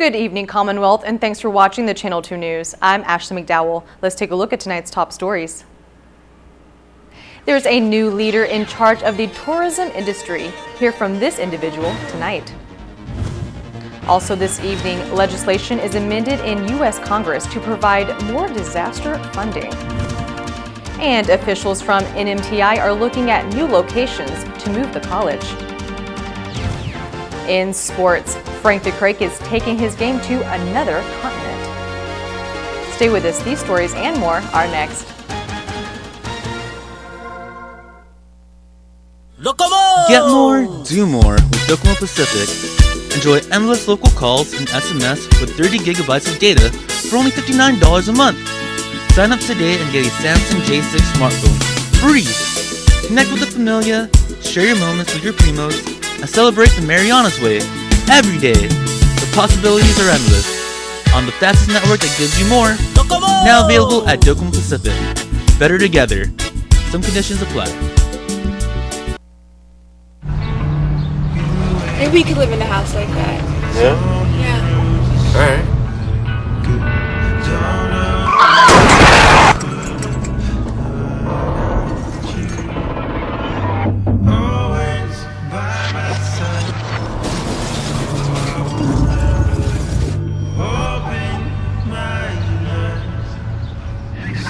Good evening, Commonwealth, and thanks for watching the Channel 2 News. I'm Ashley McDowell. Let's take a look at tonight's top stories. There's a new leader in charge of the tourism industry. Hear from this individual tonight. Also this evening, legislation is amended in U.S. Congress to provide more disaster funding. And officials from NMTI are looking at new locations to move the college. In sports, Frank DeCrake is taking his game to another continent. Stay with us. These stories and more are next. Get more, do more with Docomo Pacific. Enjoy endless local calls and SMS with 30 gigabytes of data for only $59 a month. Sign up today and get a Samsung J6 smartphone free. Connect with the familia, share your moments with your primos, and celebrate the Marianas way every day. The possibilities are endless. On the fastest network that gives you more. Docomo! Now available at Docomo Pacific. Better together. Some conditions apply. Maybe we could live in a house like that. Yeah? Yeah. Alright.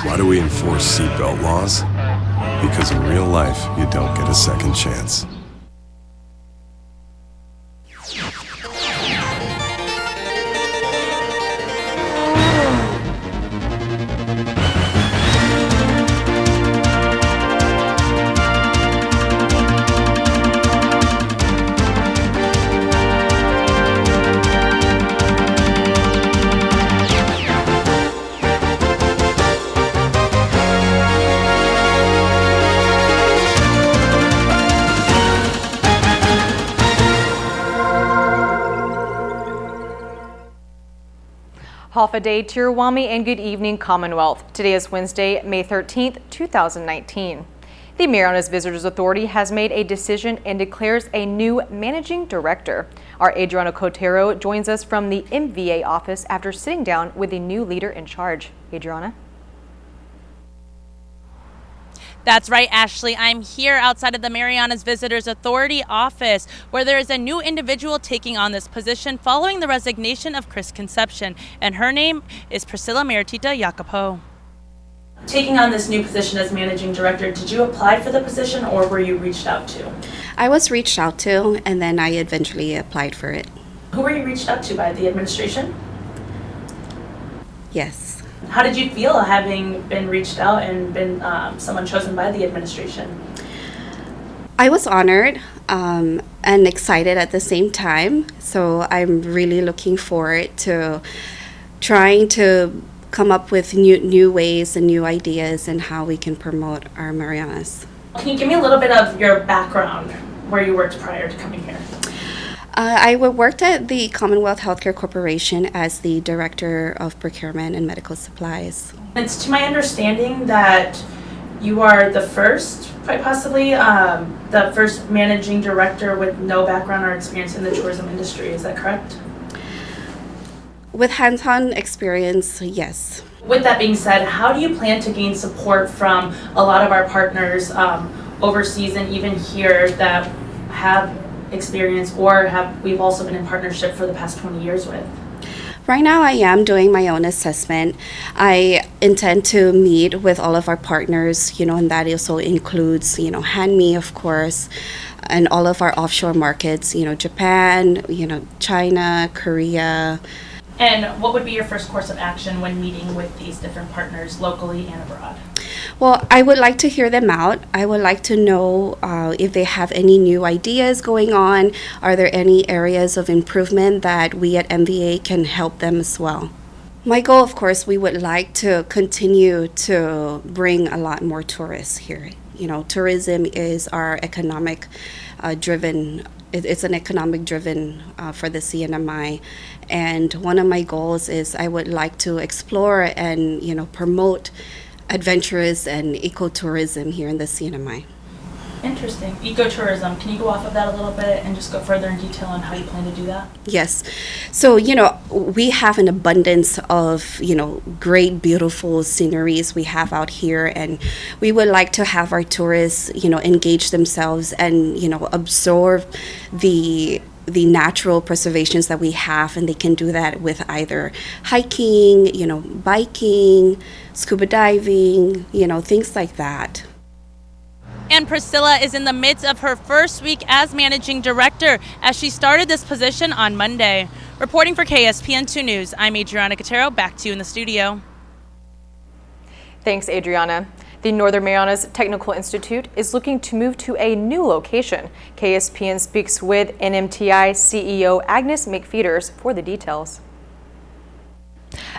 Why do we enforce seatbelt laws? Because in real life, you don't get a second chance. Half a day, Tiruwami, and good evening, Commonwealth. Today is Wednesday, May 13th, 2019. The Marianas Visitors Authority has made a decision and declares a new managing director. Our Adriana Cotero joins us from the MVA office after sitting down with the new leader in charge. Adriana? That's right, Ashley. I'm here outside of the Marianas Visitors Authority office, where there is a new individual taking on this position following the resignation of Chris Conception, and her name is Priscilla Maritita Jacopo. Taking on this new position as managing director, did you apply for the position or were you reached out to? I was reached out to, and then I eventually applied for it. Who were you reached out to, by the administration? Yes. How did you feel having been reached out and been someone chosen by the administration? I was honored and excited at the same time. So I'm really looking forward to trying to come up with new ways and new ideas and how we can promote our Marianas. Can you give me a little bit of your background, where you worked prior to coming here? I worked at the Commonwealth Healthcare Corporation as the Director of Procurement and Medical Supplies. It's to my understanding that you are the first, quite possibly, the first managing director with no background or experience in the tourism industry. Is that correct? With hands-on experience, yes. With that being said, how do you plan to gain support from a lot of our partners overseas and even here that have experience or we've also been in partnership for the past 20 years with? Right now I am doing my own assessment. I intend to meet with all of our partners, and that also includes, Hanmi, of course, and all of our offshore markets, Japan, China, Korea. And what would be your first course of action when meeting with these different partners locally and abroad? Well, I would like to hear them out. I would like to know if they have any new ideas going on. Are there any areas of improvement that we at MVA can help them as well? My goal, of course, we would like to continue to bring a lot more tourists here. Tourism is our economic driven. It's an economic driven for the CNMI, and one of my goals is I would like to explore and promote adventurous and ecotourism here in the CNMI. Interesting. Ecotourism. Can you go off of that a little bit and just go further in detail on how you plan to do that? Yes. So, we have an abundance of, great, beautiful sceneries we have out here, and we would like to have our tourists, engage themselves and, absorb the natural preservations that we have, and they can do that with either hiking, biking, scuba diving, things like that. And Priscilla is in the midst of her first week as managing director as she started this position on Monday. Reporting for KSPN2 News, I'm Adriana Cotero. Back to you in the studio. Thanks, Adriana. The Northern Marianas Technical Institute is looking to move to a new location. KSPN speaks with NMTI CEO Agnes McFeeters for the details.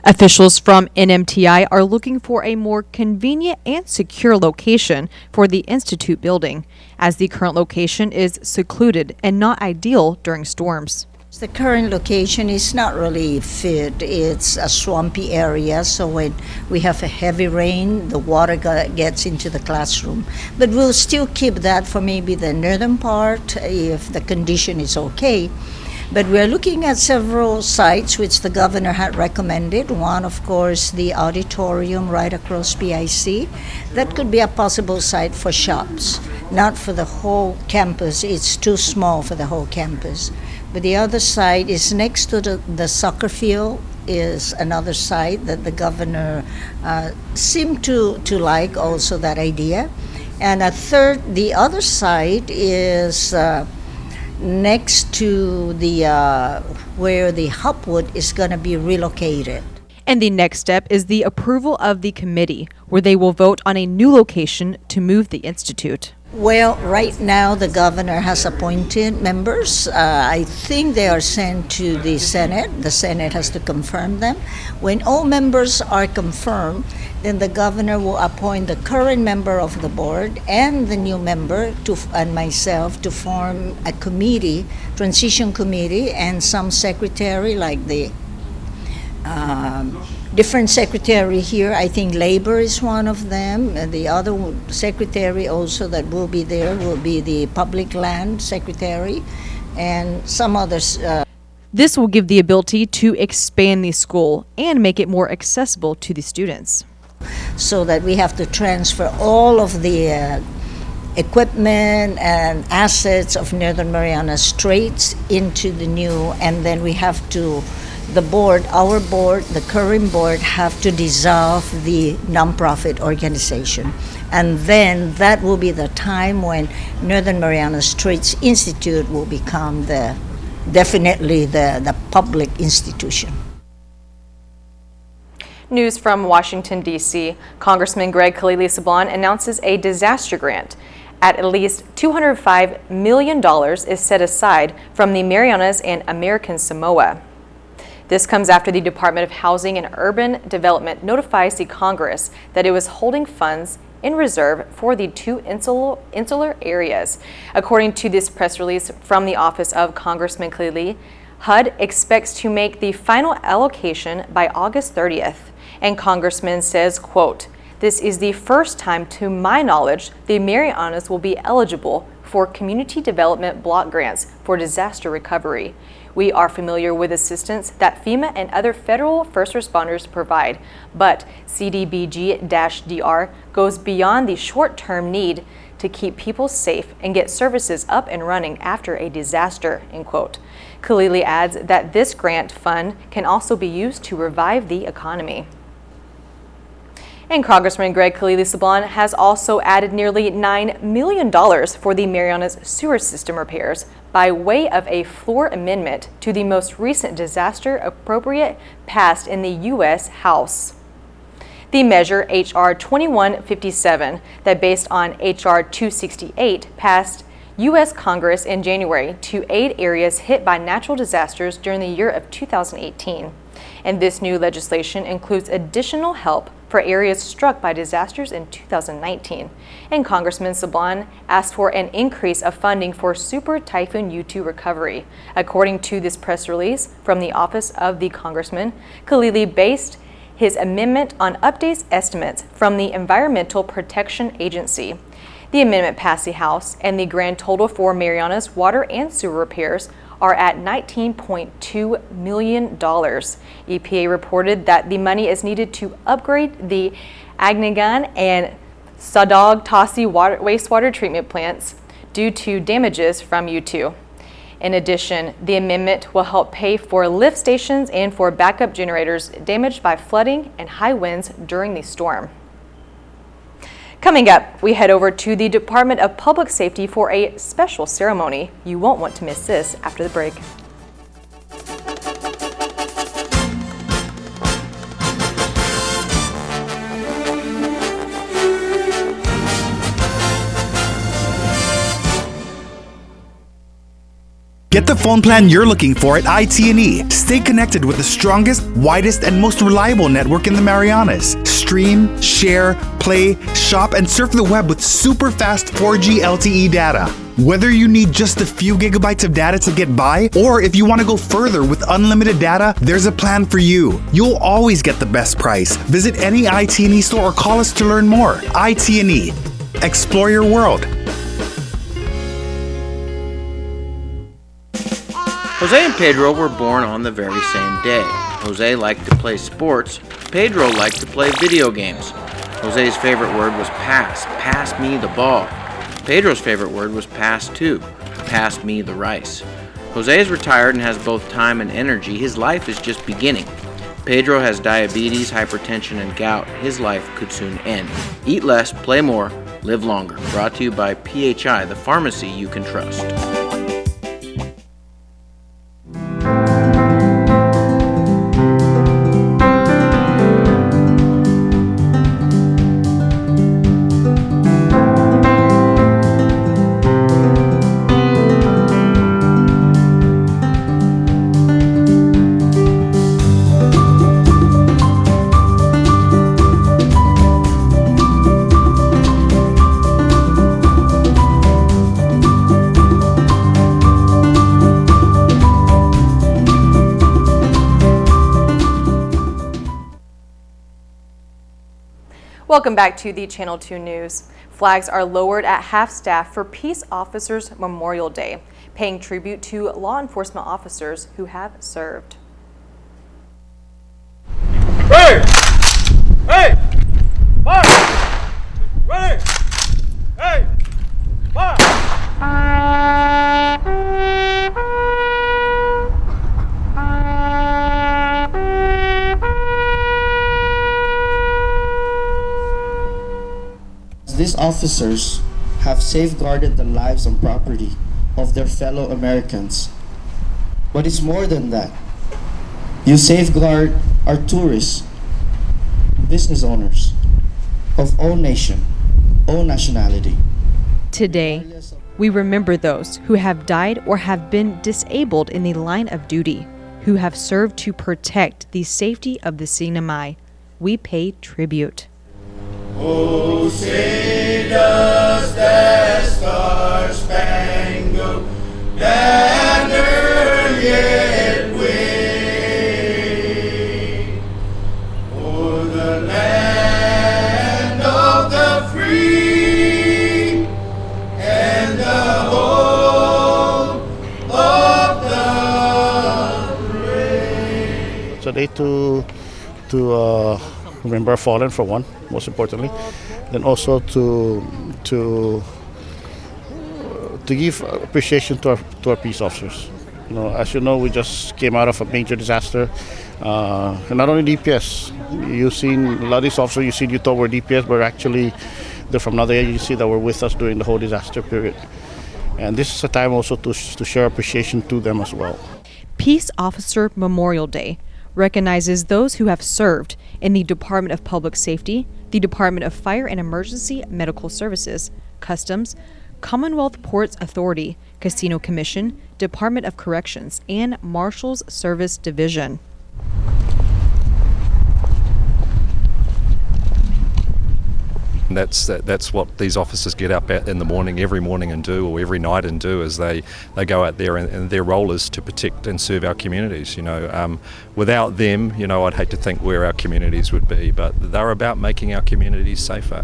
Officials from NMTI are looking for a more convenient and secure location for the Institute building, as the current location is secluded and not ideal during storms. The current location is not really fit. It's a swampy area, so when we have a heavy rain, the water gets into the classroom. But we'll still keep that for maybe the northern part if the condition is okay. But we're looking at several sites which the governor had recommended. One, of course, the auditorium right across PIC. That could be a possible site for shops, not for the whole campus. It's too small for the whole campus. But the other site is next to the soccer field, is another site that the governor seemed to like also that idea. And a third, the other site is next to the where the Hopwood is going to be relocated. And the next step is the approval of the committee, where they will vote on a new location to move the institute. Well, right now the governor has appointed members. I think they are sent to the Senate. The Senate has to confirm them. When all members are confirmed, then the governor will appoint the current member of the board and the new member and myself to form a committee, transition committee, and some secretary like the different secretary here. I think labor is one of them. And the other secretary also that will be there will be the public land secretary and some others. This will give the ability to expand the school and make it more accessible to the students. So that we have to transfer all of the equipment and assets of Northern Marianas Straits into the new, and then we have to the board, our board, the current board, have to dissolve the nonprofit organization. And then that will be the time when Northern Marianas Straits Institute will become definitely the public institution. News from Washington, D.C. Congressman Greg Khalili-Sablon announces a disaster grant. At least $205 million is set aside from the Marianas and American Samoa. This comes after the Department of Housing and Urban Development notifies the Congress that it was holding funds in reserve for the two insular areas. According to this press release from the office of Congressman Khalili, HUD expects to make the final allocation by August 30th. And Congressman says, quote, "This is the first time to my knowledge the Marianas will be eligible for community development block grants for disaster recovery. We are familiar with assistance that FEMA and other federal first responders provide, but CDBG-DR goes beyond the short-term need to keep people safe and get services up and running after a disaster," end quote. Khalili adds that this grant fund can also be used to revive the economy. And Congressman Greg Khalili-Sablon has also added nearly $9 million for the Marianas sewer system repairs by way of a floor amendment to the most recent disaster appropriate passed in the U.S. House. The measure, H.R. 2157, that based on H.R. 268, passed U.S. Congress in January to aid areas hit by natural disasters during the year of 2018. And this new legislation includes additional help for areas struck by disasters in 2019. And Congressman Sablon asked for an increase of funding for Super Typhoon U2 recovery. According to this press release from the office of the Congressman, Khalili based his amendment on updates estimates from the Environmental Protection Agency. The amendment passed the House, and the grand total for Mariana's water and sewer repairs are at $19.2 million. EPA reported that the money is needed to upgrade the Agnegan and Sadog Tassi wastewater treatment plants due to damages from U2. In addition, the amendment will help pay for lift stations and for backup generators damaged by flooding and high winds during the storm. Coming up, we head over to the Department of Public Safety for a special ceremony. You won't want to miss this after the break. Get the phone plan you're looking for at IT&E. Stay connected with the strongest, widest, and most reliable network in the Marianas. Stream, share, play, shop, and surf the web with super fast 4G LTE data. Whether you need just a few gigabytes of data to get by, or if you want to go further with unlimited data, there's a plan for you. You'll always get the best price. Visit any IT&E store or call us to learn more. IT&E. Explore your world. Jose and Pedro were born on the very same day. Jose liked to play sports. Pedro liked to play video games. Jose's favorite word was pass. Pass me the ball. Pedro's favorite word was pass too. Pass me the rice. Jose is retired and has both time and energy. His life is just beginning. Pedro has diabetes, hypertension, and gout. His life could soon end. Eat less, play more, live longer. Brought to you by PHI, the pharmacy you can trust. Welcome back to the Channel 2 News. Flags are lowered at half-staff for Peace Officers Memorial Day, paying tribute to law enforcement officers who have served. Ready! Hey! Fire! Ready! Hey! These officers have safeguarded the lives and property of their fellow Americans. But it's more than that. You safeguard our tourists, business owners of all nation, all nationality. Today, we remember those who have died or have been disabled in the line of duty, who have served to protect the safety of the Sinai. We pay tribute. Oh, say does that star-spangled banner yet wave o'er the land of the free and the home of the brave. It's a day to remember our fallen, for one, most importantly, then also to give appreciation to our peace officers. You know, as you know, we just came out of a major disaster, and not only DPS. You've seen a lot of these officers you thought were DPS, but actually they're from another agency that were with us during the whole disaster period. And this is a time also to share appreciation to them as well. Peace Officer Memorial Day recognizes those who have served in the Department of Public Safety, the Department of Fire and Emergency Medical Services, Customs, Commonwealth Ports Authority, Casino Commission, Department of Corrections, and Marshals Service Division. that's what these officers get up at in the morning, every morning and do, or every night and do, is they go out there, and their role is to protect and serve our communities. Without them, I'd hate to think where our communities would be, but they're about making our communities safer,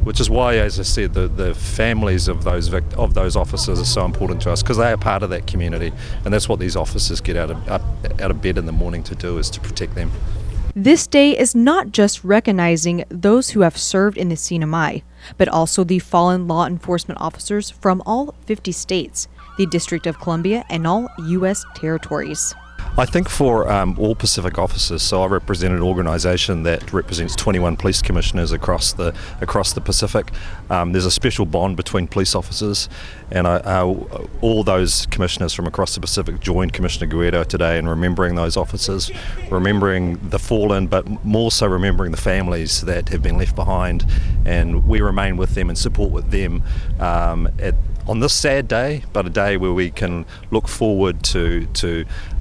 which is why, as I said, the families of those officers are so important to us, because they are part of that community, and that's what these officers get out of bed in the morning to do, is to protect them. This day is not just recognizing those who have served in the CNMI, but also the fallen law enforcement officers from all 50 states, the District of Columbia, and all U.S. territories. I think for all Pacific officers, so I represent an organisation that represents 21 police commissioners across the Pacific. There's a special bond between police officers, and all those commissioners from across the Pacific joined Commissioner Guerrero today in remembering those officers, remembering the fallen, but more so remembering the families that have been left behind, and we remain with them and support with them on this sad day, but a day where we can look forward to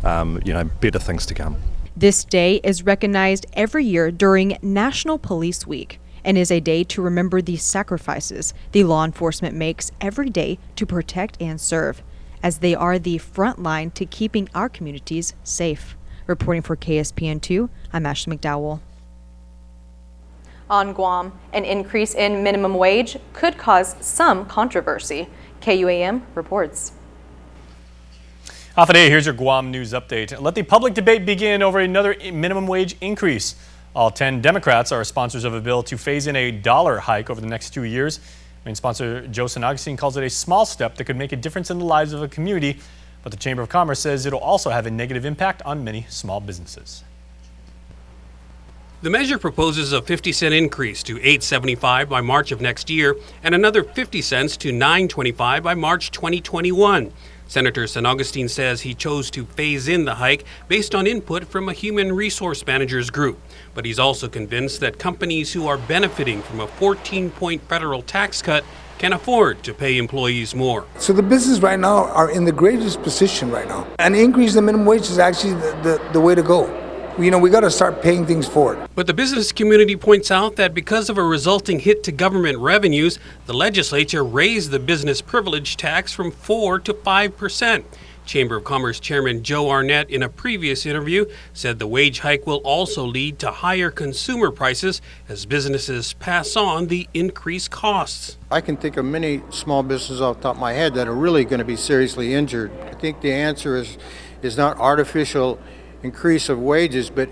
better things to come. This day is recognized every year during National Police Week and is a day to remember the sacrifices the law enforcement makes every day to protect and serve, as they are the front line to keeping our communities safe. Reporting for KSPN2, I'm Ashley McDowell. On Guam, an increase in minimum wage could cause some controversy. KUAM reports. Half a day, here's your Guam news update. Let the public debate begin over another minimum wage increase. All 10 Democrats are sponsors of a bill to phase in a $1 hike over the next 2 years. Main sponsor Joe San Agustin calls it a small step that could make a difference in the lives of a community, but the Chamber of Commerce says it'll also have a negative impact on many small businesses. The measure proposes a 50-cent increase to $8.75 by March of next year and another 50 cents to $9.25 by March 2021. Senator San Agustin says he chose to phase in the hike based on input from a human resource managers group. But he's also convinced that companies who are benefiting from a 14-point federal tax cut can afford to pay employees more. So the business right now are in the greatest position right now. An increase in the minimum wage is actually the way to go. We got to start paying things forward. But the business community points out that because of a resulting hit to government revenues, the legislature raised the business privilege tax from 4% to 5%. Chamber of Commerce Chairman Joe Arnett, in a previous interview, said the wage hike will also lead to higher consumer prices as businesses pass on the increased costs. I can think of many small businesses off the top of my head that are really going to be seriously injured. I think the answer is not artificial increase of wages, but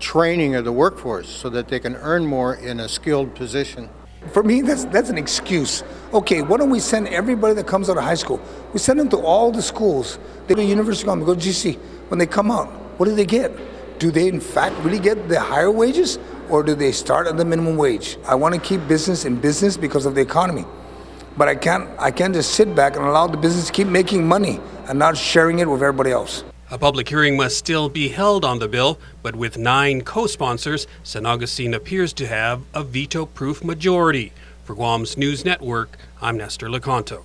training of the workforce so that they can earn more in a skilled position. For me, that's an excuse. Okay, why don't we send everybody that comes out of high school? We send them to all the schools. They go to University of Guam, go to GC. When they come out, what do they get? Do they in fact really get the higher wages, or do they start at the minimum wage? I want to keep business in business because of the economy, but I can't just sit back and allow the business to keep making money and not sharing it with everybody else. A public hearing must still be held on the bill, but with 9 co-sponsors, San Agustin appears to have a veto-proof majority. For Guam's News Network, I'm Nestor Lecanto.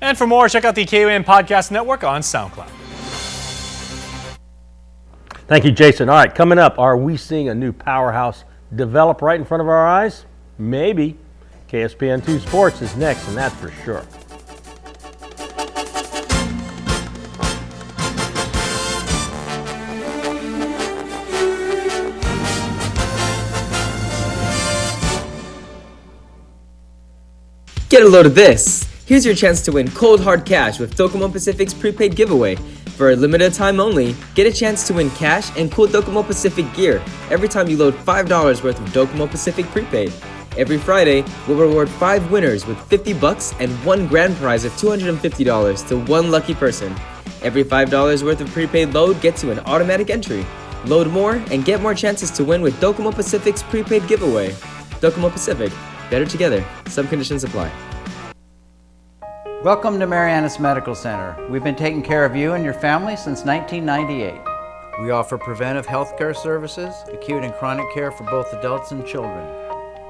And for more, check out the KUAM Podcast Network on SoundCloud. Thank you, Jason. All right, coming up, are we seeing a new powerhouse develop right in front of our eyes? Maybe. KSPN2 Sports is next, and that's for sure. Get a load of this! Here's your chance to win cold hard cash with Docomo Pacific's prepaid giveaway. For a limited time only, get a chance to win cash and cool Docomo Pacific gear every time you load $5 worth of Docomo Pacific prepaid. Every Friday, we'll reward 5 winners with $50 and 1 grand prize of $250 to 1 lucky person. Every $5 worth of prepaid load gets you an automatic entry. Load more and get more chances to win with Docomo Pacific's prepaid giveaway. Docomo Pacific. Better together. Some conditions apply. Welcome to Marianas Medical Center. We've been taking care of you and your family since 1998. We offer preventive health care services, acute and chronic care for both adults and children.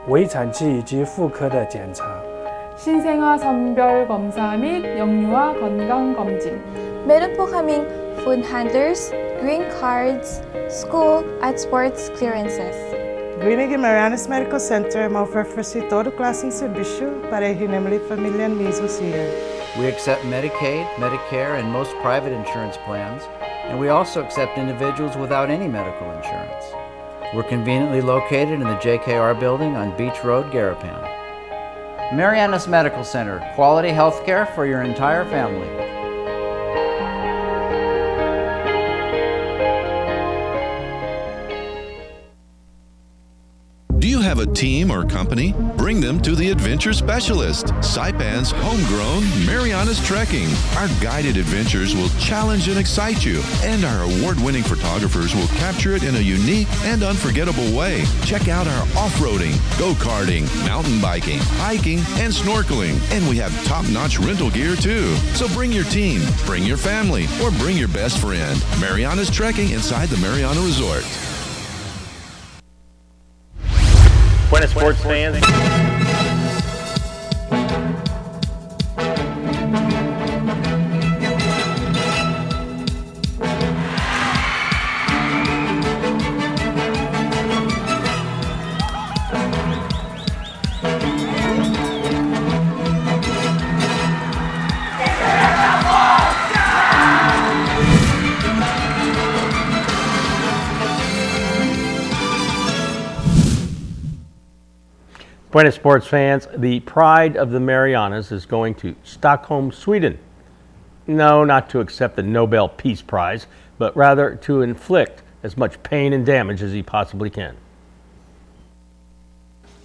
微产期以及妇科的检查. 신생아 선별 검사 및 영유아 건강 검진. Meron po kaming food handlers, green cards, school at sports clearances. Greenig e Marianas Medical Center oferece todo classe de serviço para a família measles here. We accept Medicaid, Medicare, and most private insurance plans, and we also accept individuals without any medical insurance. We're conveniently located in the JKR building on Beach Road, Garapan. Marianas Medical Center, quality health care for your entire family. Do you have a team or company? Bring them to the Adventure Specialist, Saipan's homegrown Marianas Trekking. Our guided adventures will challenge and excite you, and our award-winning photographers will capture it in a unique and unforgettable way. Check out our off-roading, go-karting, mountain biking, hiking, and snorkeling. And we have top-notch rental gear too. So bring your team, bring your family, or bring your best friend. Marianas Trekking inside the Mariana Resort. Buenas sports fans. Buenas sports fans, the pride of the Marianas is going to Stockholm, Sweden. No, not to accept the Nobel Peace Prize, but rather to inflict as much pain and damage as he possibly can.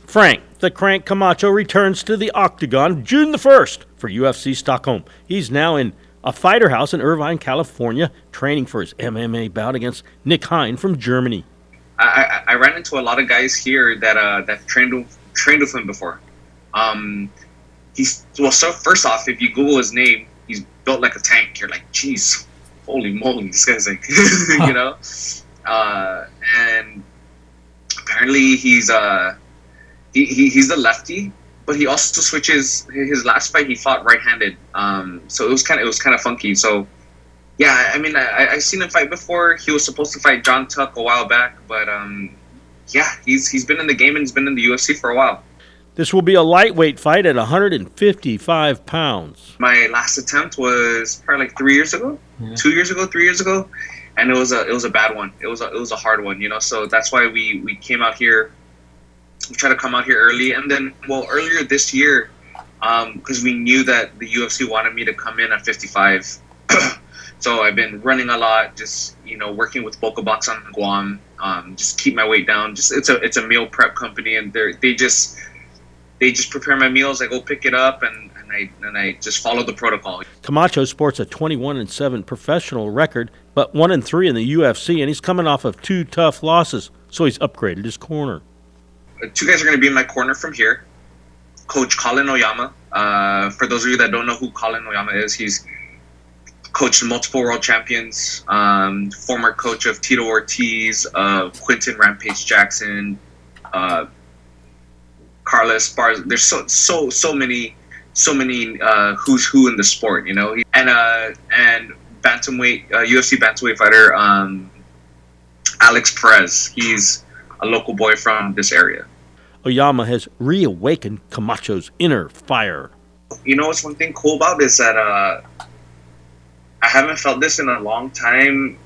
Frank the Crank Camacho returns to the octagon June the 1st for UFC Stockholm. He's now in a fighter house in Irvine, California, training for his MMA bout against Nick Hein from Germany. I ran into a lot of guys here that trained with him before. So first off, if you Google his name, he's built like a tank. You're like, geez, holy moly, this guy's like, you know. And apparently he's the lefty, but he also switches. His last fight he fought right-handed. So it was kind of funky. So yeah, I mean, I seen him fight before. He was supposed to fight John Tuck a while back, but yeah, he's been in the game and he's been in the UFC for a while. This will be a lightweight fight at 155 pounds. My last attempt was probably like 3 years ago, 2 years ago, 3 years ago, and it was a bad one. It was a hard one, you know. So that's why we came out here. We tried to come out here early, and then earlier this year, because we knew that the UFC wanted me to come in at 55. So I've been running a lot, just working with Boca Box on Guam, just keep my weight down. Just it's a meal prep company, and they just prepare my meals. I go pick it up, and I just follow the protocol. Camacho sports a 21-7 professional record, but 1-3 in the UFC, and he's coming off of 2 tough losses, so he's upgraded his corner. 2 guys are going to be in my corner from here. Coach Colin Oyama. For those of you that don't know who Colin Oyama is, he's coached multiple world champions, former coach of Tito Ortiz, Quinton Rampage Jackson, Carlos Barz. There's so many who's who in the sport, you know. And bantamweight, UFC bantamweight fighter, Alex Perez. He's a local boy from this area. Oyama has reawakened Camacho's inner fire. You know what's one thing cool about this that I haven't felt this in a long time,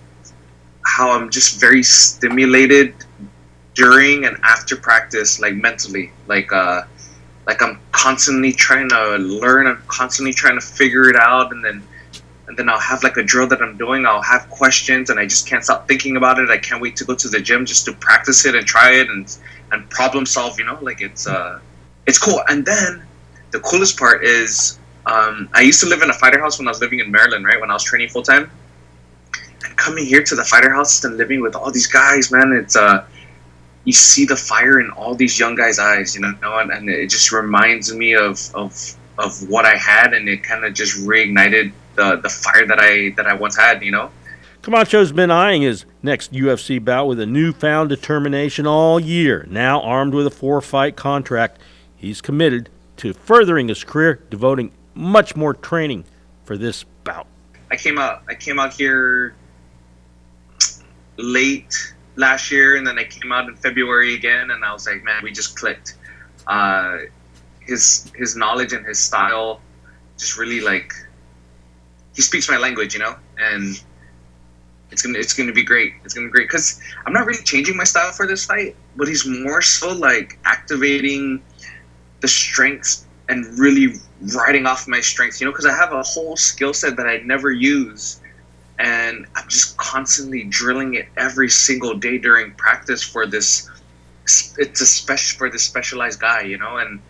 how I'm just very stimulated during and after practice, like mentally. Like I'm constantly trying to learn, I'm constantly trying to figure it out, and then I'll have like a drill that I'm doing, I'll have questions, and I just can't stop thinking about it. I can't wait to go to the gym just to practice it and try it and problem solve, you know, like it's cool. And then the coolest part is, I used to live in a fighter house when I was living in Maryland, right? When I was training full time, and coming here to the fighter house and living with all these guys, man, it's you see the fire in all these young guys' eyes, you know, and it just reminds me of what I had, and it kind of just reignited the fire that I once had, you know. Camacho's been eyeing his next UFC bout with a newfound determination all year. Now armed with a 4-fight contract, he's committed to furthering his career, devoting much more training for this bout. I came out here late last year, and then I came out in February again, and I was like, man, we just clicked. His knowledge and his style just really, like, he speaks my language, you know, and it's gonna be great. It's gonna be great because I'm not really changing my style for this fight, but he's more so like activating the strengths and really riding off my strengths, you know, because I have a whole skill set that I never use, and I'm just constantly drilling it every single day during practice for this. For this specialized guy, you know, and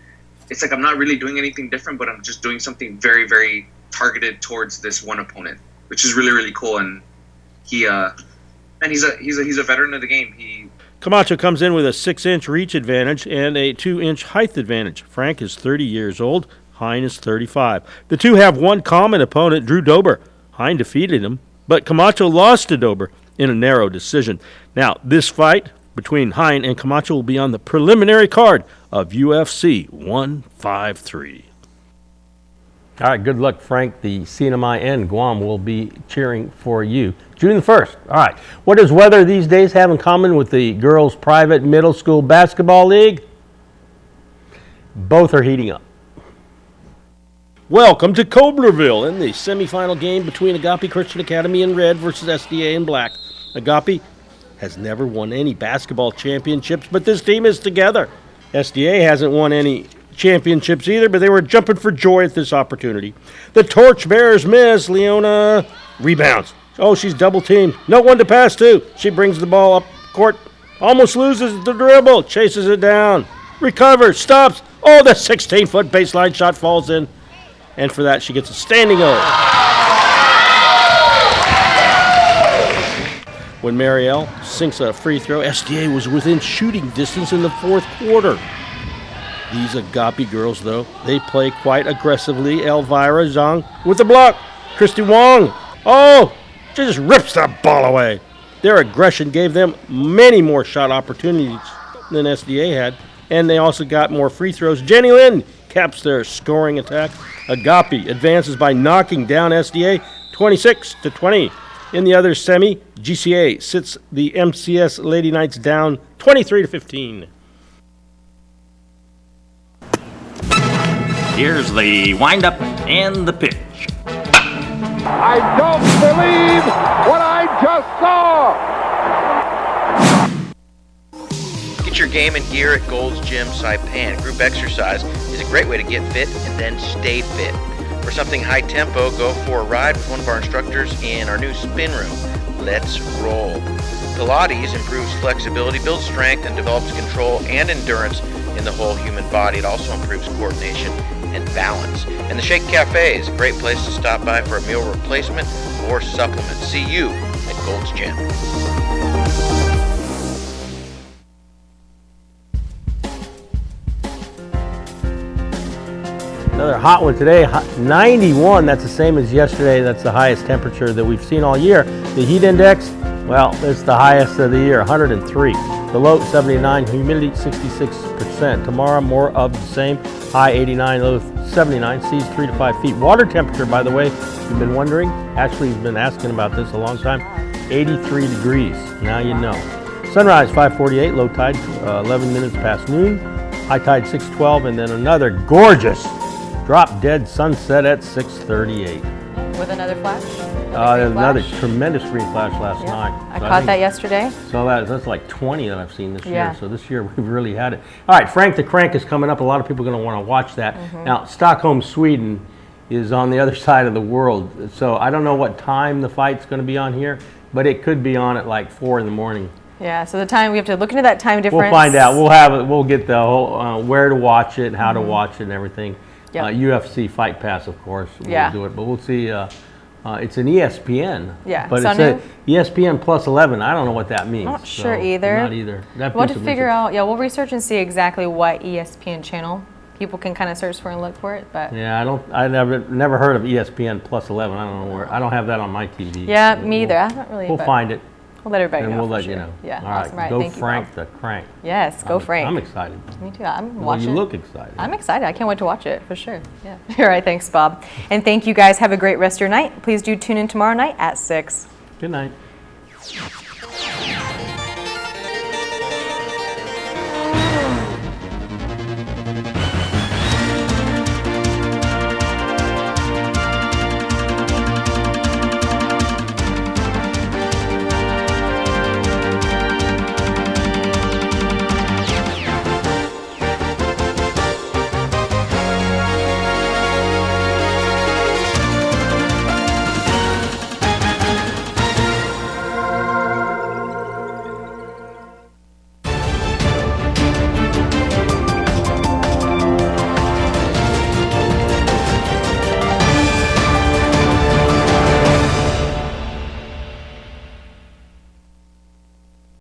it's like I'm not really doing anything different, but I'm just doing something very, very targeted towards this one opponent, which is really, really cool. And he's a veteran of the game. Camacho comes in with a 6-inch reach advantage and a 2-inch height advantage. Frank is 30 years old. Hein is 35. The two have one common opponent, Drew Dober. Hein defeated him, but Camacho lost to Dober in a narrow decision. Now, this fight between Hein and Camacho will be on the preliminary card of UFC 153. All right, good luck, Frank. The CNMI and Guam will be cheering for you. June the 1st. All right. What does weather these days have in common with the girls' private middle school basketball league? Both are heating up. Welcome to Coblerville in the semifinal game between Agape Christian Academy in red versus SDA in black. Agape has never won any basketball championships, but this team is together. SDA hasn't won any championships either, but they were jumping for joy at this opportunity. The Torchbearers miss. Leona rebounds. Oh, she's double-teamed. No one to pass to. She brings the ball up court, almost loses the dribble, chases it down, recovers, stops. Oh, the 16-foot baseline shot falls in, and for that she gets a standing O. When Marielle sinks a free throw, SDA was within shooting distance in the fourth quarter. These Agape girls, though, they play quite aggressively. Elvira Zhang with the block. Christy Wong, oh, she just rips the ball away. Their aggression gave them many more shot opportunities than SDA had, and they also got more free throws. Jenny Lynn caps their scoring attack. Agape advances by knocking down SDA 26-20. In the other semi, GCA sits the MCS Lady Knights down 23-15. Here's the windup and the pitch. I don't believe what I just saw. Get your game and gear at Gold's Gym Saipan. Group exercise is a great way to get fit and then stay fit. For something high tempo, go for a ride with one of our instructors in our new spin room. Let's roll. Pilates improves flexibility, builds strength, and develops control and endurance in the whole human body. It also improves coordination and balance. And the Shake Cafe is a great place to stop by for a meal replacement or supplement. See you at Gold's Gym. Another hot one today, 91. That's the same as yesterday. That's the highest temperature that we've seen all year. The heat index, well, it's the highest of the year, 103. The low, 79. Humidity, 66%. Tomorrow, more of the same. High, 89. Low, 79. Seas 3 to 5 feet. Water temperature, by the way, if you've been wondering, Ashley's been asking about this a long time, 83 degrees. Now you know. Sunrise, 5:48. Low tide, 11 minutes past noon. High tide, 6:12. And then another gorgeous drop dead sunset at 6:38. With another flash? Another tremendous green flash last night. I caught that yesterday. So that's like 20 that I've seen this Yeah. year. So this year we've really had it. All right, Frank the Crank is coming up. A lot of people are going to want to watch that. Now, Stockholm, Sweden is on the other side of the world. So I don't know what time the fight's going to be on here, but it could be on at like 4 in the morning. Yeah, so the time, we have to look into that time difference. We'll find out. We'll have it. We'll get the whole where to watch it, how to watch it, and everything. Yep. UFC Fight Pass, of course. Yeah. We'll do it, but we'll see. It's an ESPN. Yeah, But so it's a ESPN plus 11. I don't know what that means. I'm not sure so either. Not either. That'd We'll be have to some figure research. out, yeah, we'll research and see exactly what ESPN channel people can kind of search for and look for it. But Yeah, I never heard of ESPN plus 11. I don't know where. I don't have that on my TV. yeah, So me either. I haven't really. We'll but find it. We'll let everybody And know. we'll for let sure. you know. Yeah, All right. awesome. Right, Go thank you, Frank Bob. the Crank. Yes, go Frank. I'm excited. Me too. I'm Well, watching. you look excited. I'm excited. I can't wait to watch it for sure. Yeah. All right. Thanks, Bob. And thank you guys. Have a great rest of your night. Please do tune in tomorrow night at 6. Good night.